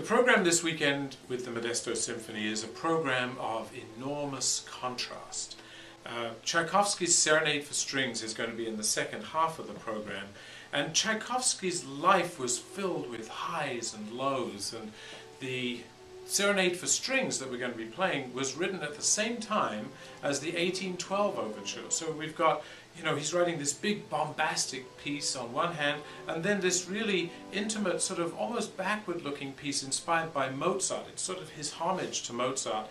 The program this weekend with the Modesto Symphony is a program of enormous contrast. Tchaikovsky's Serenade for Strings is going to be in the second half of the program, and Tchaikovsky's life was filled with highs and lows, and the Serenade for Strings that we're going to be playing was written at the same time as the 1812 overture. So we've got, he's writing this big bombastic piece on one hand, and then this really intimate, sort of almost backward looking piece inspired by Mozart. It's sort of his homage to Mozart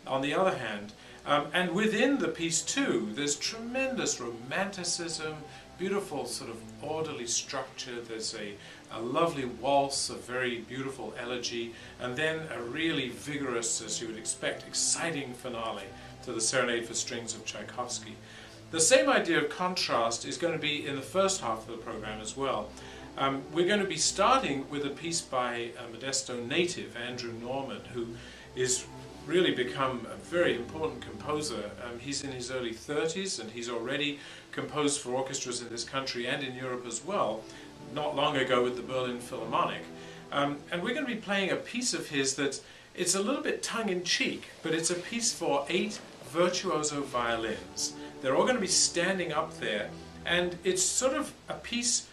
on the other hand. And within the piece too, there's tremendous romanticism, beautiful sort of orderly structure. There's a lovely waltz, a very beautiful elegy, and then a really vigorous, as you would expect, exciting finale to the Serenade for Strings of Tchaikovsky. The same idea of contrast is going to be in the first half of the program as well. We're going to be starting with a piece by a Modesto native, Andrew Norman, who is really become a very important composer. He's in his early 30s and he's already composed for orchestras in this country and in Europe as well, not long ago with the Berlin Philharmonic. And we're going to be playing a piece of his it's a little bit tongue-in-cheek, but it's a piece for 8 virtuoso violins. They're all going to be standing up there, and it's sort of a piece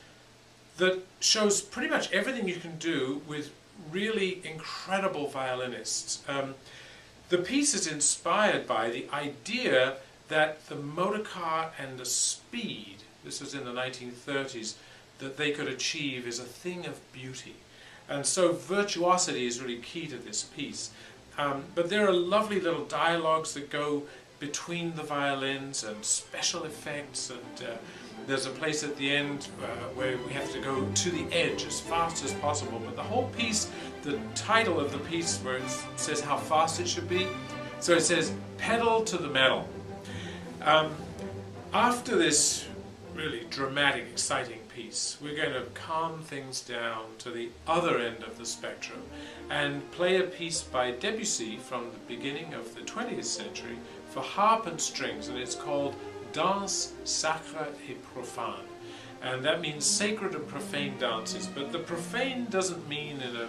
that shows pretty much everything you can do with really incredible violinists. The piece is inspired by the idea that the motor car and the speed, this was in the 1930s, that they could achieve is a thing of beauty. And so virtuosity is really key to this piece. But there are lovely little dialogues that go between the violins and special effects, and there's a place at the end where we have to go to the edge as fast as possible. But the whole piece, the title of the piece where it says how fast it should be, so it says pedal to the metal. After this really dramatic, exciting piece, we're going to calm things down to the other end of the spectrum and play a piece by Debussy from the beginning of the 20th century for harp and strings, and it's called Danse sacrée et profane. And that means sacred and profane dances, but the profane doesn't mean in a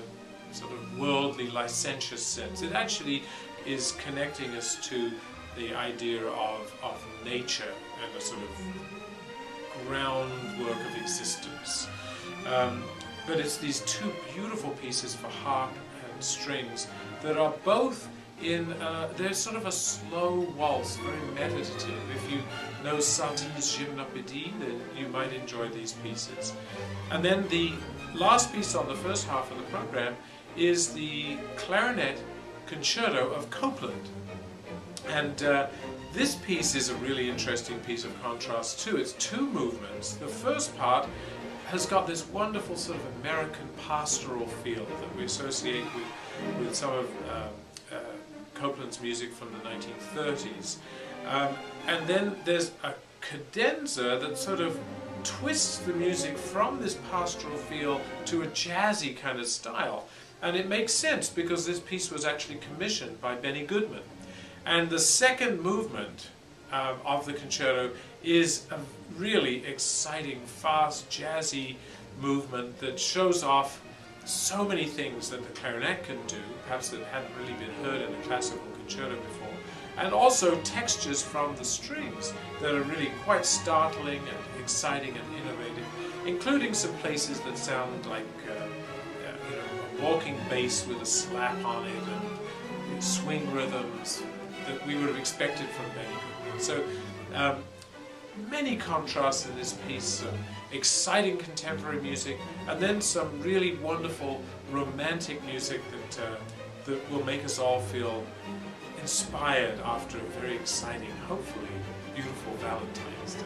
sort of worldly, licentious sense. It actually is connecting us to the idea of nature and a sort of groundwork of existence. But it's these 2 beautiful pieces for harp and strings that are both they're sort of a slow waltz, very meditative. If you know Satie's Gymnopédie, then you might enjoy these pieces. And then the last piece on the first half of the program is the clarinet concerto of Copland. And this piece is a really interesting piece of contrast too. It's 2 movements. The first part has got this wonderful sort of American pastoral feel that we associate with some of Copland's music from the 1930s. And then there's a cadenza that sort of twists the music from this pastoral feel to a jazzy kind of style. And it makes sense because this piece was actually commissioned by Benny Goodman. And the second movement of the concerto is a really exciting, fast, jazzy movement that shows off so many things that the clarinet can do, perhaps that hadn't really been heard in a classical concerto before, and also textures from the strings that are really quite startling and exciting and innovative, including some places that sound like a walking bass with a slap on it, and swing rhythms that we would have expected from Benny Goodman. So many contrasts in this piece, exciting contemporary music, and then some really wonderful romantic music that will make us all feel inspired after a very exciting, hopefully beautiful Valentine's Day.